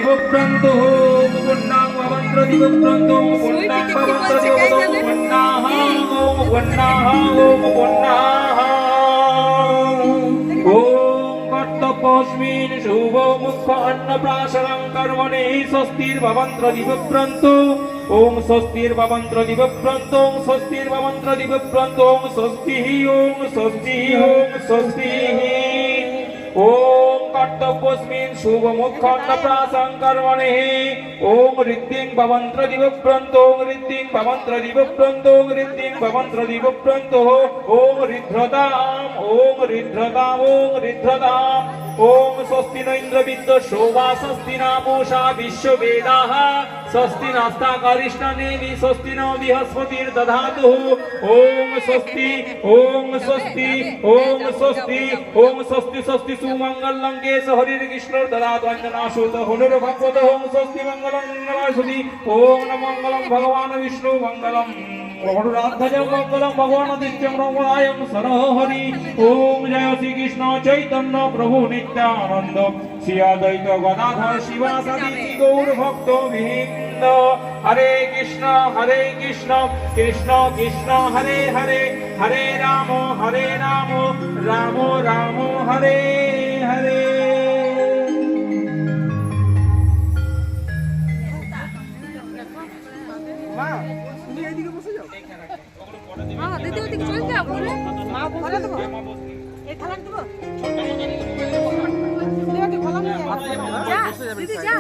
দিবপ্রান্ত ওম বন্যাং ভবন্ত্র দিবপ্রান্ত ওম বন্যাং ভবন্ত্র দিবপ্রান্ত বন্যাহ ওম বন্যাহ ওম বন্যাহ ওম কর্তব্যস্মিন শুভ মুখ্য অন্নপ্রাশনং কর্মণে স্বস্তির ভবন্ত্র দিবপ্রান্ত ওম স্বস্তির ভবন্ত্র দিবপ্রান্ত ওম স্বস্তির ভবন্ত্র দিবপ্রান্ত ওম স্বস্তিঃ ওম স্বস্তিঃ ওম স্বস্তিঃ ওম কর্তব্যস্মিন শুভ মুখ্য অন্নপ্রাশনং কর্মণে ওম ঋদ্ধিং ভবন্ত্র দিবপ্রান্ত ওম ঋদ্ধিং ভবন্ত্র দিবপ্রান্ত ওম ঋদ্ধিং ভবন্ত্র দিবপ্রান্ত ওম ঋদ্ধতাম ওম ঋদ্ধতাম ওম ঋদ্ধতাম ওম স্বস্তি ন ইন্দ্রবিদ্য শোভা স্বস্তি না পূষা বিশ্ববেদাঃ স্বস্তি নাস্তাকারিষ্ণানেমি স্বস্তি ন বৃহস্পতির দধাতু ওম স্বস্তি ওম স্বস্তি ওম স্বস্তি ওম স্বস্তি স্বস্তি সুমঙ্গলং কেশ হরির কৃষ্ণর দদাতু অঞ্জনাসুত হনুর ভগবত ওম স্বস্তি মঙ্গলং নমস্তি ওম নমঃ মঙ্গলং ভগবান বিষ্ণু মঙ্গলং গরুরাধ্বজ মঙ্গলং ভগবান দিত্যং রমণায়ং সরহরি ওম জয় শ্রী কৃষ্ণ চৈতন্য প্রভু নিত্যানন্দ শ্রী অদ্বৈত গদাধর শিবাসাদি গৌর ভক্ত বৃন্দ হরে কৃষ্ণ কৃষ্ণ কৃষ্ণ হরে হরে হরে রাম রাম রাম হরে হরে দিদি ওদিকে চলে যাও মা বলে দেবো এই থালান দেবো দিদি যা দিদি যা